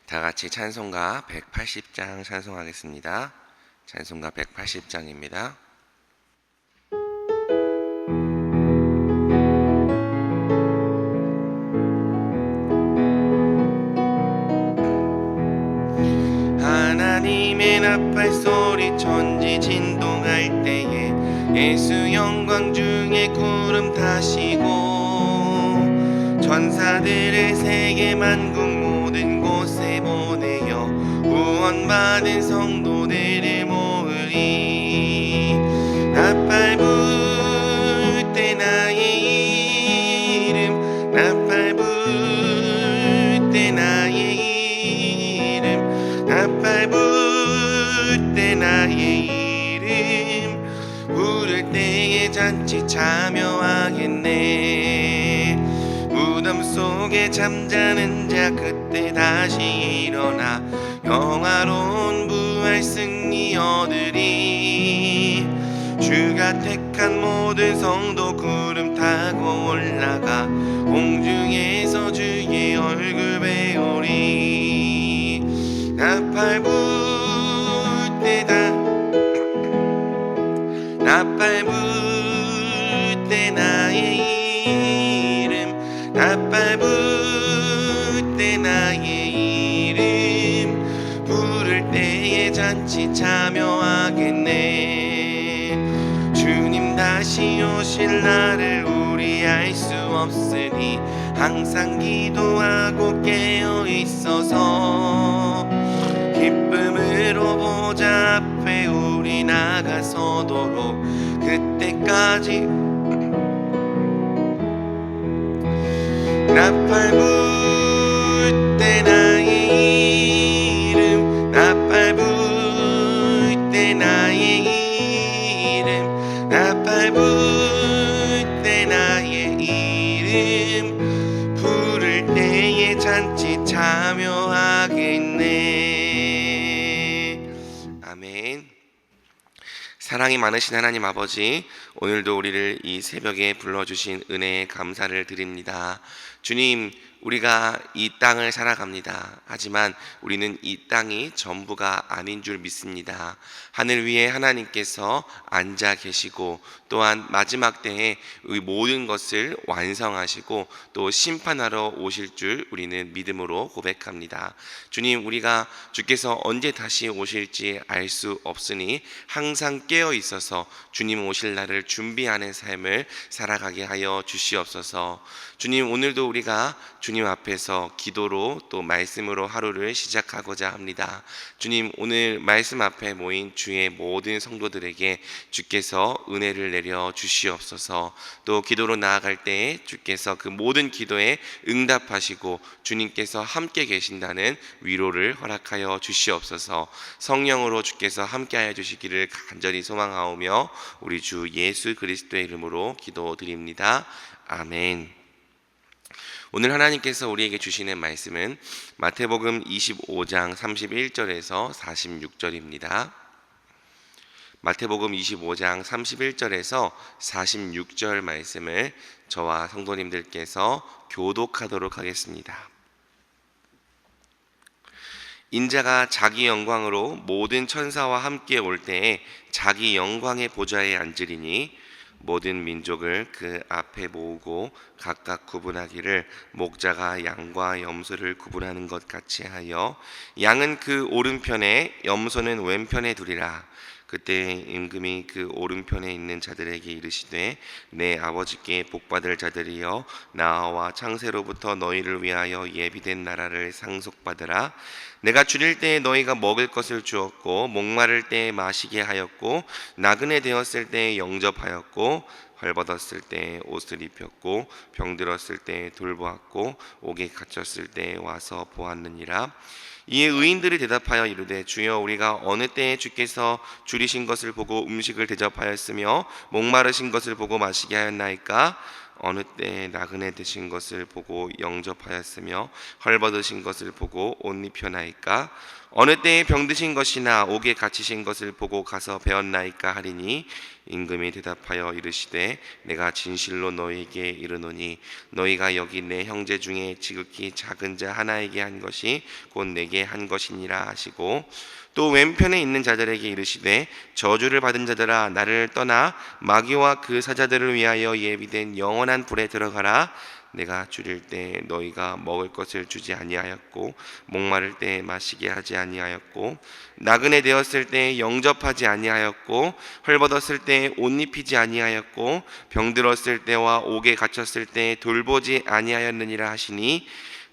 다 같이 찬송가 180장 찬송하겠습니다. 찬송가 180장입니다. 하나님의 나팔 소리 천지 진동할 때에 예수 영광 중에 구름 타시고 천사들을 세계 만국 모든 곳에 보내어 구원받은 성도들을 모으리. 나팔 불 때 나의 이름, 나팔 불 때 나의 이름, 나팔 불 때 나의 이름 부를 때에 잔치 참여하겠네. 무덤 속에 잠자는 자 그때 다시 일어나 영화로운 부활 승리 얻으리. 주가 택한 모든 성도 구름 타고 올라가 공중에서 주의 얼굴 배우리. 나팔 불 때다, 나팔 불 때 나의 이름, 나팔 불 때 나의 이름 부를 때에 잔치 참여하겠네. 주님 다시 오실 날을 우리 알 수 없으니 항상 기도하고 깨어 있어서 기쁨으로 보좌 앞에 우리 나가서도록 그때까지 나팔 불 때 나의 이름, 나팔 불 때 나의 이름, 나팔 불 때 나의 이름 부를 때에 잔치 참여하겠네. 아멘. 사랑이 많으신 하나님 아버지, 오늘도 우리를 이 새벽에 불러주신 은혜에 감사를 드립니다. 주님, 우리가 이 땅을 살아갑니다. 하지만 우리는 이 땅이 전부가 아닌 줄 믿습니다. 하늘 위에 하나님께서 앉아 계시고 또한 마지막 때에 이 모든 것을 완성하시고 또 심판하러 오실 줄 우리는 믿음으로 고백합니다. 주님, 우리가 주께서 언제 다시 오실지 알 수 없으니 항상 깨어 있어서 주님 오실 날을 준비하는 삶을 살아가게 하여 주시옵소서. 주님, 오늘도 우리가 주님 앞에서 기도로 또 말씀으로 하루를 시작하고자 합니다. 주님, 오늘 말씀 앞에 모인 주의 모든 성도들에게 주께서 은혜를 내려 주시옵소서. 또 기도로 나아갈 때에 주께서 그 모든 기도에 응답하시고 주님께서 함께 계신다는 위로를 허락하여 주시옵소서. 성령으로 주께서 함께하여 주시기를 간절히 소망하오며 우리 주 예수 그리스도의 이름으로 기도드립니다. 아멘. 오늘 하나님께서 우리에게 주시는 말씀은 마태복음 25장 31절에서 46절입니다. 마태복음 25장 31절에서 46절 말씀을 저와 성도님들께서 교독하도록 하겠습니다. 인자가 자기 영광으로 모든 천사와 함께 올 때에 자기 영광의 보좌에 앉으리니 모든 민족을 그 앞에 모으고 각각 구분하기를 목자가 양과 염소를 구분하는 것 같이 하여 양은 그 오른편에 염소는 왼편에 두리라. 그때 임금이 그 오른편에 있는 자들에게 이르시되 내 아버지께 복받을 자들이여 나와 창세로부터 너희를 위하여 예비된 나라를 상속받으라. 내가 줄일 때에 너희가 먹을 것을 주었고 목마를 때에 마시게 하였고 나그네 되었을 때에 영접하였고 헐벗었을 때에 옷을 입혔고 병들었을 때에 돌보았고 옥에 갇혔을 때에 와서 보았느니라. 이에 의인들이 대답하여 이르되 주여 우리가 어느 때에 주께서 줄이신 것을 보고 음식을 대접하였으며 목마르신 것을 보고 마시게 하였나이까? 어느 때에 나그네 되신 것을 보고 영접하였으며 헐벗으신 것을 보고 옷 입혀나이까? 어느 때에 병드신 것이나 옥에 갇히신 것을 보고 가서 배웠나이까 하리니 임금이 대답하여 이르시되 내가 진실로 너희에게 이르노니 너희가 여기 내 형제 중에 지극히 작은 자 하나에게 한 것이 곧 내게 한 것이니라 하시고, 또 왼편에 있는 자들에게 이르시되 저주를 받은 자들아 나를 떠나 마귀와 그 사자들을 위하여 예비된 영원한 불에 들어가라. 내가 줄일 때 너희가 먹을 것을 주지 아니하였고 목마를 때 마시게 하지 아니하였고 나그네 되었을 때 영접하지 아니하였고 헐벗었을 때 옷 입히지 아니하였고 병들었을 때와 옥에 갇혔을 때 돌보지 아니하였느니라 하시니,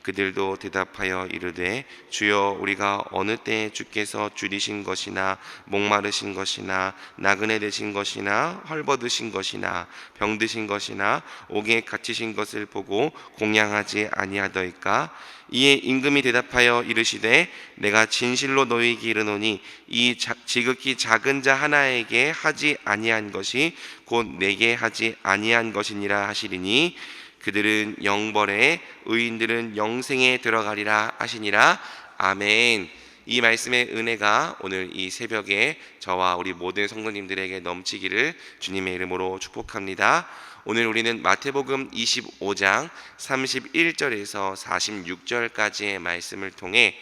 그들도 대답하여 이르되 주여 우리가 어느 때에 주께서 줄이신 것이나 목마르신 것이나 나그네 되신 것이나 헐벗으신 것이나 병드신 것이나 옥에 갇히신 것을 보고 공양하지 아니하더이까. 이에 임금이 대답하여 이르시되 내가 진실로 너희에게 이르노니 이 지극히 작은 자 하나에게 하지 아니한 것이 곧 내게 하지 아니한 것이니라 하시리니, 그들은 영벌에 의인들은 영생에 들어가리라 하시니라. 아멘. 이 말씀의 은혜가 오늘 이 새벽에 저와 우리 모든 성도님들에게 넘치기를 주님의 이름으로 축복합니다. 오늘 우리는 마태복음 25장 31절에서 46절까지의 말씀을 통해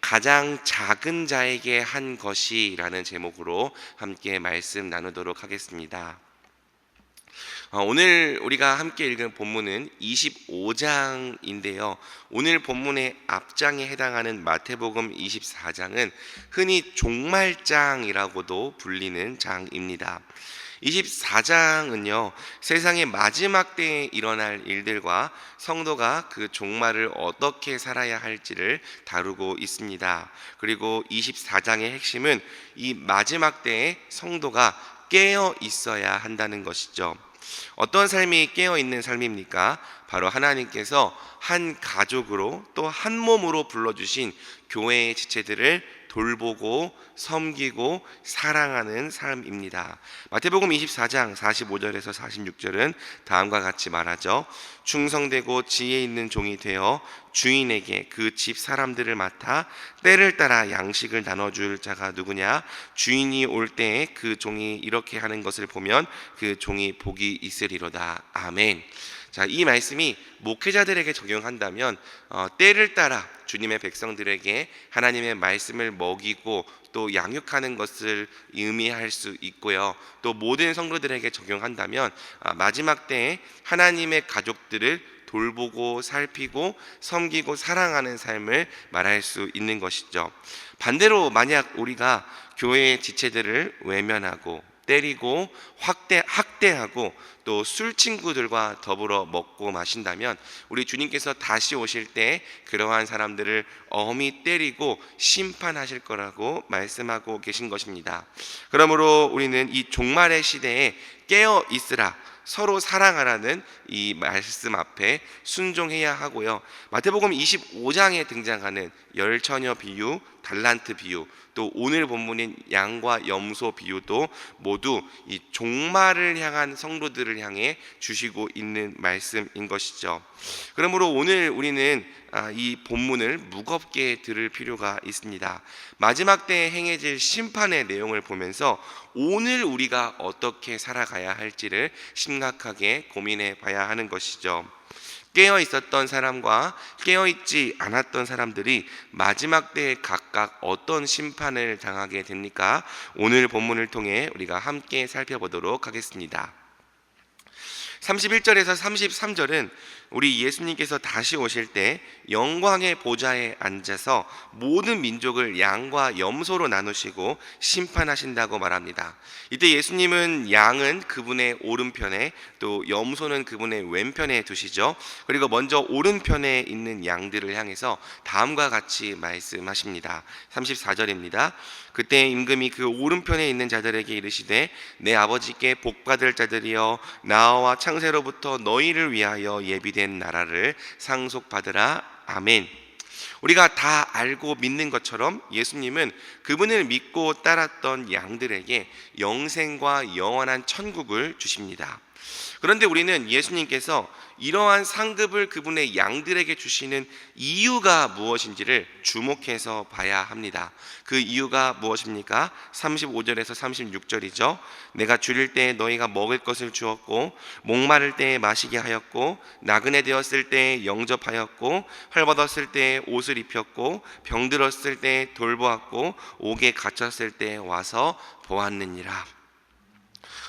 가장 작은 자에게 한 것이라는 제목으로 함께 말씀 나누도록 하겠습니다. 오늘 우리가 함께 읽은 본문은 25장인데요. 오늘 본문의 앞장에 해당하는 마태복음 24장은 흔히 종말장이라고도 불리는 장입니다. 24장은요, 세상의 마지막 때에 일어날 일들과 성도가 그 종말을 어떻게 살아야 할지를 다루고 있습니다. 그리고 24장의 핵심은 이 마지막 때에 성도가 깨어 있어야 한다는 것이죠. 어떤 삶이 깨어있는 삶입니까? 바로 하나님께서 한 가족으로 또 한 몸으로 불러주신 교회의 지체들을 돌보고 섬기고 사랑하는 삶입니다. 마태복음 24장 45절에서 46절은 다음과 같이 말하죠. 충성되고 지혜 있는 종이 되어 주인에게 그 집 사람들을 맡아 때를 따라 양식을 나눠줄 자가 누구냐? 주인이 올 때에 그 종이 이렇게 하는 것을 보면 그 종이 복이 있으리로다. 아멘. 자, 이 말씀이 목회자들에게 적용한다면 때를 따라 주님의 백성들에게 하나님의 말씀을 먹이고 또 양육하는 것을 의미할 수 있고요. 또 모든 성도들에게 적용한다면 마지막 때에 하나님의 가족들을 돌보고 살피고 섬기고 사랑하는 삶을 말할 수 있는 것이죠. 반대로 만약 우리가 교회의 지체들을 외면하고 때리고 학대하고 또 술 친구들과 더불어 먹고 마신다면 우리 주님께서 다시 오실 때 그러한 사람들을 엄히 때리고 심판하실 거라고 말씀하고 계신 것입니다. 그러므로 우리는 이 종말의 시대에 깨어 있으라, 서로 사랑하라는 이 말씀 앞에 순종해야 하고요. 마태복음 25장에 등장하는 열처녀 비유, 달란트 비유, 또 오늘 본문인 양과 염소 비유도 모두 이 종말을 향한 성도들을 향해 주시고 있는 말씀인 것이죠. 그러므로 오늘 우리는 이 본문을 무겁게 들을 필요가 있습니다. 마지막 때에 행해질 심판의 내용을 보면서 오늘 우리가 어떻게 살아가야 할지를 심각하게 고민해 봐야 하는 것이죠. 깨어 있었던 사람과 깨어 있지 않았던 사람들이 마지막 때에 각각 어떤 심판을 당하게 됩니까? 오늘 본문을 통해 우리가 함께 살펴보도록 하겠습니다. 31절에서 33절은 우리 예수님께서 다시 오실 때 영광의 보좌에 앉아서 모든 민족을 양과 염소로 나누시고 심판하신다고 말합니다. 이때 예수님은 양은 그분의 오른편에 또 염소는 그분의 왼편에 두시죠. 그리고 먼저 오른편에 있는 양들을 향해서 다음과 같이 말씀하십니다. 34절입니다. 그때 임금이 그 오른편에 있는 자들에게 이르시되 내 아버지께 복받을 자들이여 나와 창세로부터 너희를 위하여 예비된 나라를 상속받으라. 아멘. 우리가 다 알고 믿는 것처럼 예수님은 그분을 믿고 따랐던 양들에게 영생과 영원한 천국을 주십니다. 그런데 우리는 예수님께서 이러한 상급을 그분의 양들에게 주시는 이유가 무엇인지를 주목해서 봐야 합니다. 그 이유가 무엇입니까? 35절에서 36절이죠. 내가 줄일 때에 너희가 먹을 것을 주었고, 목마를 때에 마시게 하였고, 나그네 되었을 때에 영접하였고, 헐벗었을 때에 옷을 입혔고, 병들었을 때에 돌보았고, 옥에 갇혔을 때에 와서 보았느니라.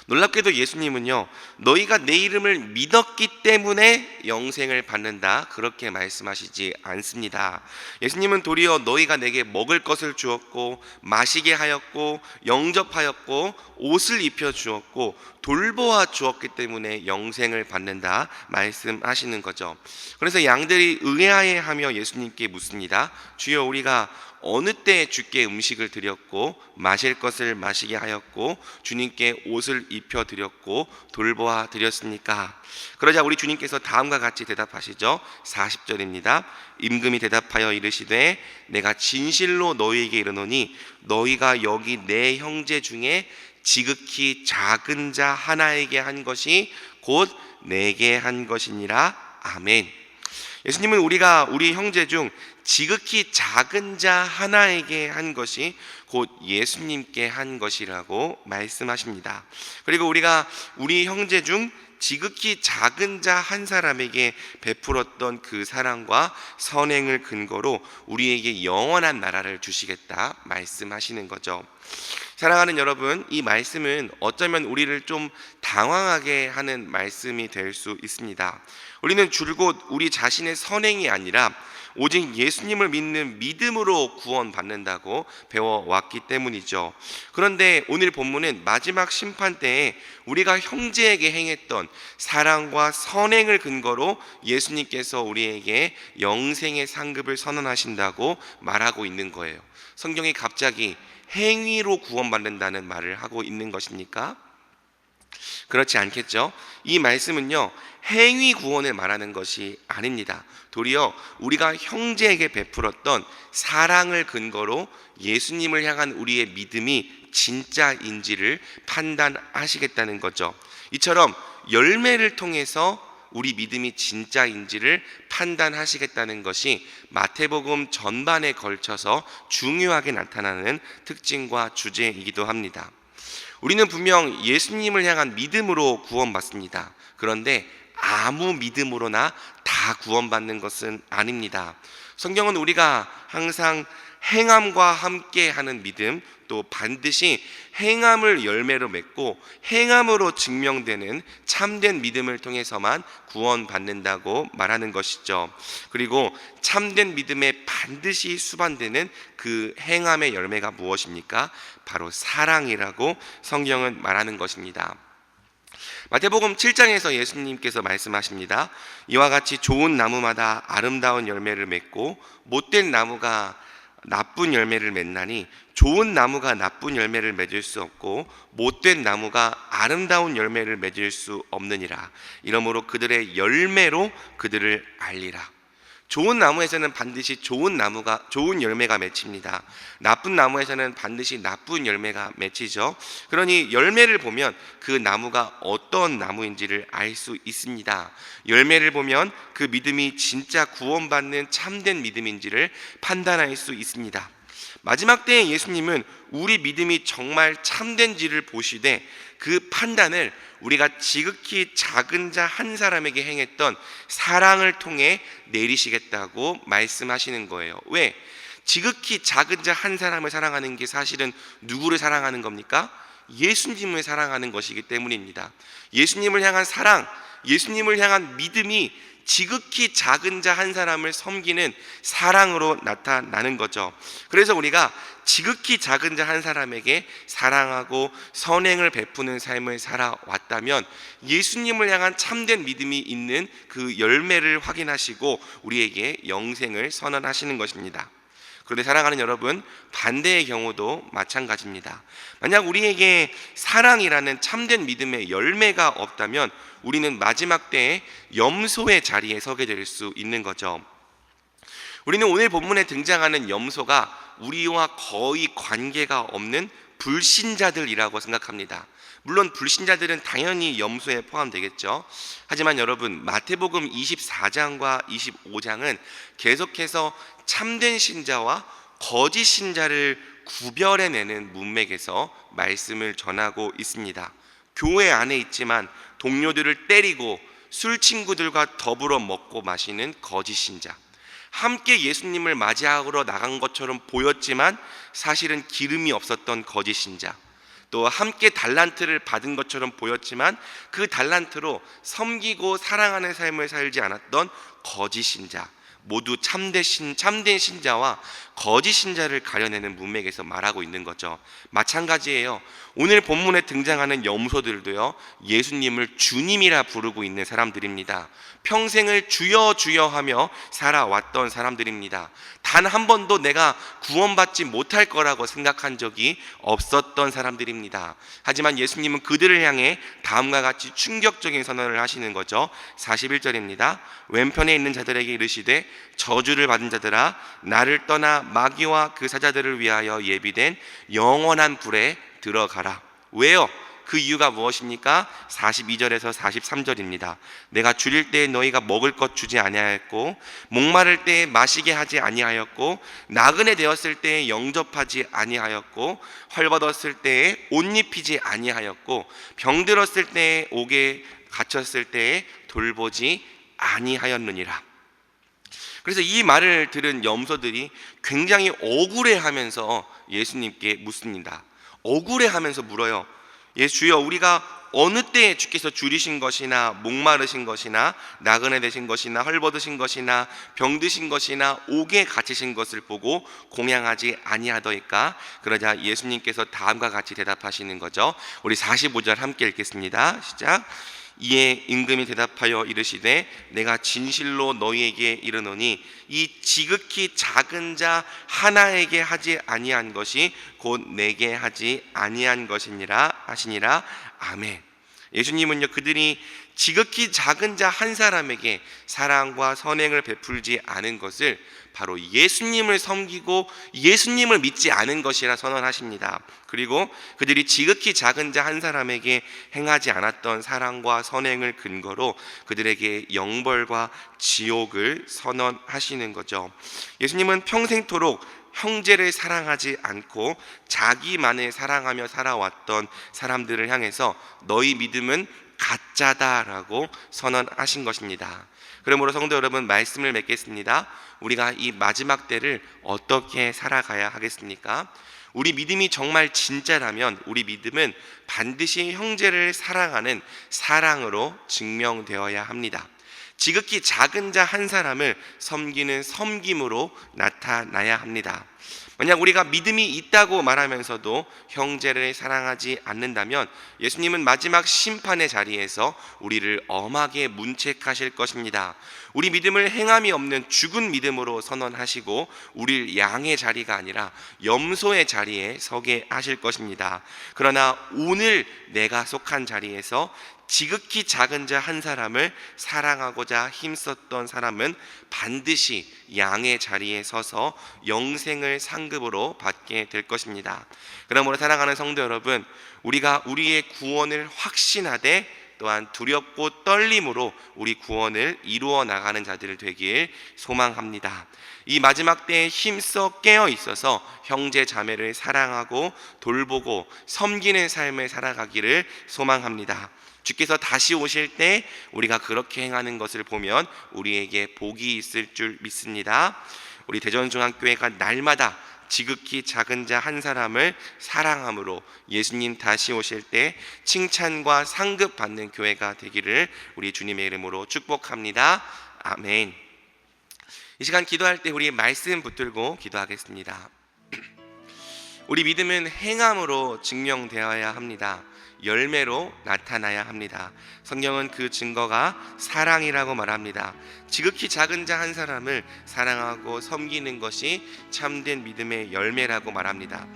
놀랍게도 예수님은요, 너희가 내 이름을 믿었기 때문에 영생을 받는다, 그렇게 말씀하시지 않습니다. 예수님은 도리어 너희가 내게 먹을 것을 주었고, 마시게 하였고, 영접하였고, 옷을 입혀 주었고, 돌보아 주었기 때문에 영생을 받는다 말씀하시는 거죠. 그래서 양들이 의아해하며 예수님께 묻습니다. 주여, 우리가 어느 때에 주께 음식을 드렸고, 마실 것을 마시게 하였고, 주님께 옷을 입혀 드렸고, 돌보아 드렸습니까? 그러자 우리 주님께서 다음과 같이 대답하시죠. 40절입니다. 임금이 대답하여 이르시되 내가 진실로 너희에게 이르노니 너희가 여기 내 형제 중에 지극히 작은 자 하나에게 한 것이 곧 내게 한 것이니라. 아멘. 예수님은 우리가 우리 형제 중 지극히 작은 자 하나에게 한 것이 곧 예수님께 한 것이라고 말씀하십니다. 그리고 우리가 우리 형제 중 지극히 작은 자 한 사람에게 베풀었던 그 사랑과 선행을 근거로 우리에게 영원한 나라를 주시겠다 말씀하시는 거죠. 사랑하는 여러분, 이 말씀은 어쩌면 우리를 좀 당황하게 하는 말씀이 될 수 있습니다. 우리는 줄곧 우리 자신의 선행이 아니라 오직 예수님을 믿는 믿음으로 구원받는다고 배워왔기 때문이죠. 그런데 오늘 본문은 마지막 심판 때에 우리가 형제에게 행했던 사랑과 선행을 근거로 예수님께서 우리에게 영생의 상급을 선언하신다고 말하고 있는 거예요. 성경이 갑자기 행위로 구원받는다는 말을 하고 있는 것입니까? 그렇지 않겠죠? 이 말씀은요, 행위 구원을 말하는 것이 아닙니다. 도리어 우리가 형제에게 베풀었던 사랑을 근거로 예수님을 향한 우리의 믿음이 진짜인지를 판단하시겠다는 거죠. 이처럼 열매를 통해서 우리 믿음이 진짜인지를 판단하시겠다는 것이 마태복음 전반에 걸쳐서 중요하게 나타나는 특징과 주제이기도 합니다. 우리는 분명 예수님을 향한 믿음으로 구원받습니다. 그런데 아무 믿음으로나 다 구원받는 것은 아닙니다. 성경은 우리가 항상 행함과 함께 하는 믿음, 또 반드시 행함을 열매로 맺고 행함으로 증명되는 참된 믿음을 통해서만 구원받는다고 말하는 것이죠. 그리고 참된 믿음에 반드시 수반되는 그 행함의 열매가 무엇입니까? 바로 사랑이라고 성경은 말하는 것입니다. 마태복음 7장에서 예수님께서 말씀하십니다. 이와 같이 좋은 나무마다 아름다운 열매를 맺고 못된 나무가 나쁜 열매를 맺나니 좋은 나무가 나쁜 열매를 맺을 수 없고 못된 나무가 아름다운 열매를 맺을 수 없느니라. 이러므로 그들의 열매로 그들을 알리라. 좋은 나무에서는 반드시 좋은 열매가 맺힙니다. 나쁜 나무에서는 반드시 나쁜 열매가 맺히죠. 그러니 열매를 보면 그 나무가 어떤 나무인지를 알 수 있습니다. 열매를 보면 그 믿음이 진짜 구원받는 참된 믿음인지를 판단할 수 있습니다. 마지막 때에 예수님은 우리 믿음이 정말 참된지를 보시되 그 판단을 우리가 지극히 작은 자 한 사람에게 행했던 사랑을 통해 내리시겠다고 말씀하시는 거예요. 왜? 지극히 작은 자 한 사람을 사랑하는 게 사실은 누구를 사랑하는 겁니까? 예수님을 사랑하는 것이기 때문입니다. 예수님을 향한 사랑, 예수님을 향한 믿음이 지극히 작은 자 한 사람을 섬기는 사랑으로 나타나는 거죠. 그래서 우리가 지극히 작은 자 한 사람에게 사랑하고 선행을 베푸는 삶을 살아왔다면 예수님을 향한 참된 믿음이 있는 그 열매를 확인하시고 우리에게 영생을 선언하시는 것입니다. 그런데 사랑하는 여러분, 반대의 경우도 마찬가지입니다. 만약 우리에게 사랑이라는 참된 믿음의 열매가 없다면 우리는 마지막 때에 염소의 자리에 서게 될 수 있는 거죠. 우리는 오늘 본문에 등장하는 염소가 우리와 거의 관계가 없는 불신자들이라고 생각합니다. 물론 불신자들은 당연히 염소에 포함되겠죠. 하지만 여러분, 마태복음 24장과 25장은 계속해서 참된 신자와 거짓 신자를 구별해내는 문맥에서 말씀을 전하고 있습니다. 교회 안에 있지만 동료들을 때리고 술 친구들과 더불어 먹고 마시는 거짓 신자, 함께 예수님을 맞이하러 나간 것처럼 보였지만 사실은 기름이 없었던 거짓 신자, 또 함께 달란트를 받은 것처럼 보였지만 그 달란트로 섬기고 사랑하는 삶을 살지 않았던 거짓 신자, 모두 참된 신자와 거짓 신자를 가려내는 문맥에서 말하고 있는 거죠. 마찬가지예요. 오늘 본문에 등장하는 염소들도요, 예수님을 주님이라 부르고 있는 사람들입니다. 평생을 주여 주여 하며 살아왔던 사람들입니다. 단 한 번도 내가 구원받지 못할 거라고 생각한 적이 없었던 사람들입니다. 하지만 예수님은 그들을 향해 다음과 같이 충격적인 선언을 하시는 거죠. 41절입니다. 왼편에 있는 자들에게 이르시되 저주를 받은 자들아, 나를 떠나 마귀와 그 사자들을 위하여 예비된 영원한 불에 들어가라. 왜요? 그 이유가 무엇입니까? 42절에서 43절입니다. 내가 줄일 때에 너희가 먹을 것 주지 아니하였고, 목마를 때에 마시게 하지 아니하였고, 나그네 되었을 때에 영접하지 아니하였고, 헐벗었을 때에 옷 입히지 아니하였고, 병들었을 때에 옥에 갇혔을 때에 돌보지 아니하였느니라. 그래서 이 말을 들은 염소들이 굉장히 억울해하면서 예수님께 묻습니다. 억울해하면서 물어요. 주여, 우리가 어느 때에 주께서 줄이신 것이나 목마르신 것이나 나그네 되신 것이나 헐벗으신 것이나 병드신 것이나 옥에 갇히신 것을 보고 공양하지 아니하더이까? 그러자 예수님께서 다음과 같이 대답하시는 거죠. 우리 45절 함께 읽겠습니다. 시작. 이에 임금이 대답하여 이르시되 내가 진실로 너희에게 이르노니 이 지극히 작은 자 하나에게 하지 아니한 것이 곧 내게 하지 아니한 것이니라 하시니라. 아멘. 예수님은요, 그들이 지극히 작은 자 한 사람에게 사랑과 선행을 베풀지 않은 것을 바로 예수님을 섬기고 예수님을 믿지 않은 것이라 선언하십니다. 그리고 그들이 지극히 작은 자 한 사람에게 행하지 않았던 사랑과 선행을 근거로 그들에게 영벌과 지옥을 선언하시는 거죠. 예수님은 평생토록 형제를 사랑하지 않고 자기만을 사랑하며 살아왔던 사람들을 향해서 너희 믿음은 가짜다라고 선언하신 것입니다. 그러므로 성도 여러분, 말씀을 맺겠습니다. 우리가 이 마지막 때를 어떻게 살아가야 하겠습니까? 우리 믿음이 정말 진짜라면 우리 믿음은 반드시 형제를 사랑하는 사랑으로 증명되어야 합니다. 지극히 작은 자 한 사람을 섬기는 섬김으로 나타나야 합니다. 만약 우리가 믿음이 있다고 말하면서도 형제를 사랑하지 않는다면 예수님은 마지막 심판의 자리에서 우리를 엄하게 문책하실 것입니다. 우리 믿음을 행함이 없는 죽은 믿음으로 선언하시고 우리를 양의 자리가 아니라 염소의 자리에 서게 하실 것입니다. 그러나 오늘 내가 속한 자리에서 지극히 작은 자 한 사람을 사랑하고자 힘썼던 사람은 반드시 양의 자리에 서서 영생을 상급으로 받게 될 것입니다. 그러므로 사랑하는 성도 여러분, 우리가 우리의 구원을 확신하되 또한 두렵고 떨림으로 우리 구원을 이루어 나가는 자들 되길 소망합니다. 이 마지막 때에 힘써 깨어 있어서 형제 자매를 사랑하고 돌보고 섬기는 삶을 살아가기를 소망합니다. 주께서 다시 오실 때 우리가 그렇게 행하는 것을 보면 우리에게 복이 있을 줄 믿습니다. 우리 대전중앙교회가 날마다 지극히 작은 자 한 사람을 사랑함으로 예수님 다시 오실 때 칭찬과 상급 받는 교회가 되기를 우리 주님의 이름으로 축복합니다. 아멘. 이 시간 기도할 때 우리 말씀 붙들고 기도하겠습니다. 우리 믿음은 행함으로 증명되어야 합니다. 열매로 나타나야 합니다. 성경은 그 증거가 사랑이라고 말합니다. 지극히 작은 자 한 사람을 사랑하고 섬기는 것이 참된 믿음의 열매라고 말합니다.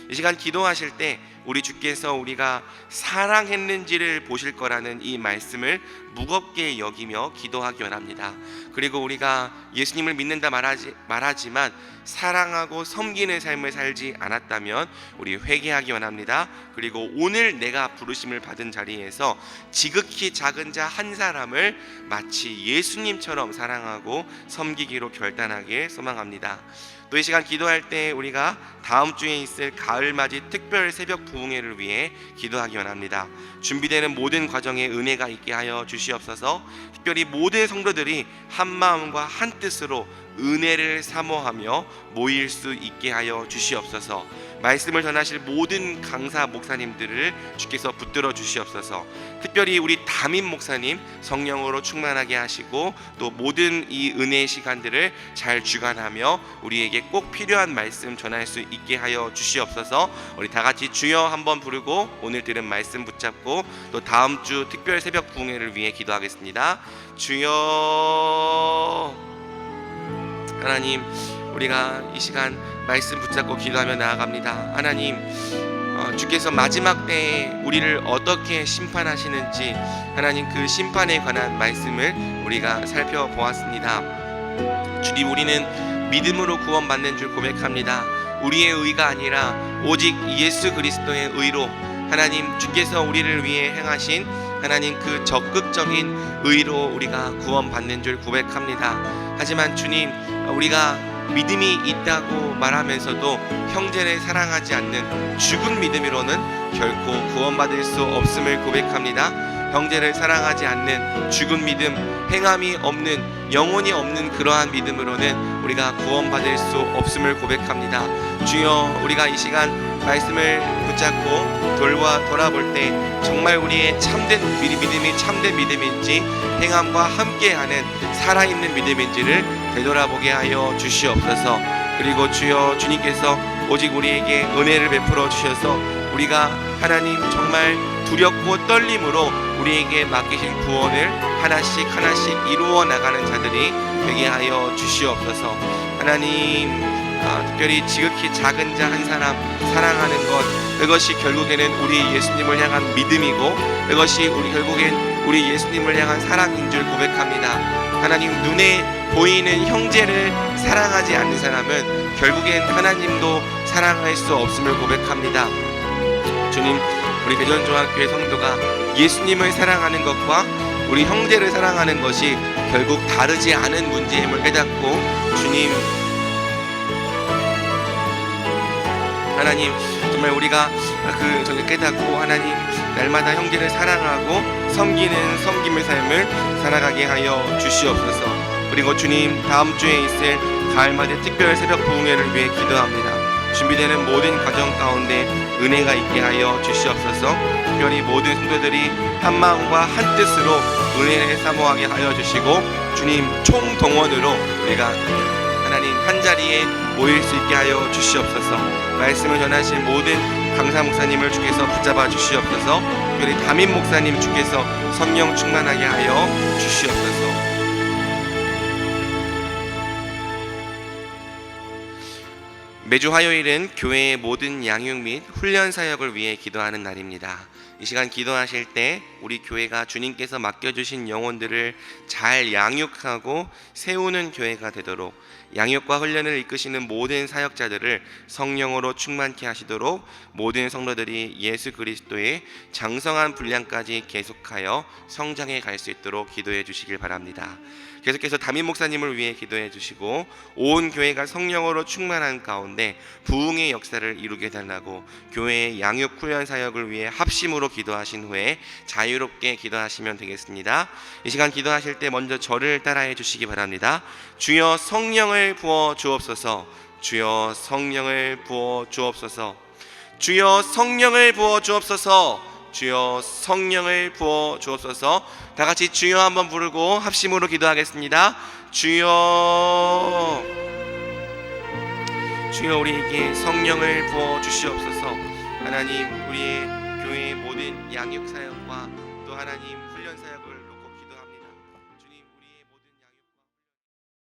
이 시간 기도하실 때 우리 주께서 우리가 사랑했는지를 보실 거라는 이 말씀을 무겁게 여기며 기도하기 원합니다. 그리고 우리가 예수님을 믿는다 말하지만 사랑하고 섬기는 삶을 살지 않았다면 우리 회개하기 원합니다. 그리고 오늘 내가 부르심을 받은 자리에서 지극히 작은 자 한 사람을 마치 예수님처럼 사랑하고 섬기기로 결단하길 소망합니다. 또 이 시간 기도할 때 우리가 다음 주에 있을 가을맞이 특별 새벽 부흥회를 위해 기도하기 원합니다. 준비되는 모든 과정에 은혜가 있게 하여 주시옵소서. 특별히 모든 성도들이 한 마음과 한 뜻으로 은혜를 사모하며 모일 수 있게 하여 주시옵소서. 말씀을 전하실 모든 강사 목사님들을 주께서 붙들어 주시옵소서. 특별히 우리 담임 목사님 성령으로 충만하게 하시고 또 모든 이 은혜의 시간들을 잘 주관하며 우리에게 꼭 필요한 말씀 전할 수 있게 하여 주시옵소서. 우리 다 같이 주여 한번 부르고 오늘 들은 말씀 붙잡고 또 다음 주 특별 새벽 부흥회를 위해 기도하겠습니다. 주여. 하나님, 우리가 이 시간 말씀 붙잡고 기도하며 나아갑니다. 하나님, 주께서 마지막 때에 우리를 어떻게 심판하시는지 하나님 그 심판에 관한 말씀을 우리가 살펴보았습니다. 주님, 우리는 믿음으로 구원받는 줄 고백합니다. 우리의 의가 아니라 오직 예수 그리스도의 의로 하나님 주께서 우리를 위해 행하신 하나님 그 적극적인 의로 우리가 구원받는 줄 고백합니다. 하지만 주님, 우리가 믿음이 있다고 말하면서도 형제를 사랑하지 않는 죽은 믿음으로는 결코 구원받을 수 없음을 고백합니다. 형제를 사랑하지 않는 죽은 믿음, 행함이 없는, 영혼이 없는 그러한 믿음으로는 우리가 구원받을 수 없음을 고백합니다. 주여, 우리가 이 시간 말씀을 붙잡고 돌아볼 때 정말 우리의 참된 믿음이 참된 믿음인지 행함과 함께하는 살아있는 믿음인지를 되돌아보게 하여 주시옵소서. 그리고 주여, 주님께서 오직 우리에게 은혜를 베풀어 주셔서 우리가 하나님 정말 두렵고 떨림으로 우리에게 맡기신 구원을 하나씩 이루어 나가는 자들이 되게 하여 주시옵소서. 하나님, 특별히 지극히 작은 자 한 사람 사랑하는 것, 그것이 결국에는 우리 예수님을 향한 믿음이고 그것이 결국엔 우리 예수님을 향한 사랑인 줄 고백합니다. 하나님, 눈에 보이는 형제를 사랑하지 않는 사람은 결국엔 하나님도 사랑할 수 없음을 고백합니다. 주님, 우리 대전중학교의 성도가 예수님을 사랑하는 것과 우리 형제를 사랑하는 것이 결국 다르지 않은 문제임을 깨닫고 주님, 하나님 정말 우리가 저를 깨닫고 하나님 날마다 형제를 사랑하고 섬기는 섬김의 삶을 살아가게 하여 주시옵소서. 그리고 주님, 다음 주에 있을 가을맞이 특별 새벽 부흥회를 위해 기도합니다. 준비되는 모든 과정 가운데 은혜가 있게 하여 주시옵소서. 특별히 모든 성도들이 한 마음과 한 뜻으로 은혜를 사모하게 하여 주시고 주님, 총동원으로 우리가 하나님 한 자리에 모일 수 있게 하여 주시옵소서. 말씀을 전하실 모든 강사 목사님을 주께서 붙잡아 주시옵소서. 특별히 담임 목사님 주께서 성령 충만하게 하여 주시옵소서. 매주 화요일은 교회의 모든 양육 및 훈련 사역을 위해 기도하는 날입니다. 이 시간 기도하실 때 우리 교회가 주님께서 맡겨주신 영혼들을 잘 양육하고 세우는 교회가 되도록 양육과 훈련을 이끄시는 모든 사역자들을 성령으로 충만케 하시도록 모든 성도들이 예수 그리스도의 장성한 분량까지 계속하여 성장해 갈 수 있도록 기도해 주시길 바랍니다. 계속해서 담임 목사님을 위해 기도해 주시고 온 교회가 성령으로 충만한 가운데 부흥의 역사를 이루게 해달라고 교회의 양육 훈련 사역을 위해 합심으로 기도하신 후에 자유롭게 기도하시면 되겠습니다. 이 시간 기도하실 때 먼저 저를 따라해 주시기 바랍니다. 주여 성령을 부어 주옵소서. 주여 성령을 부어 주옵소서. 주여 성령을 부어 주옵소서. 주여 성령을 부어 주옵소서. 다 같이 주여 한번 부르고 합심으로 기도하겠습니다. 주여, 주여 우리에게 성령을 부어 주시옵소서. 하나님, 우리의 교회의 모든 양육 사역과 또 하나님 훈련 사역을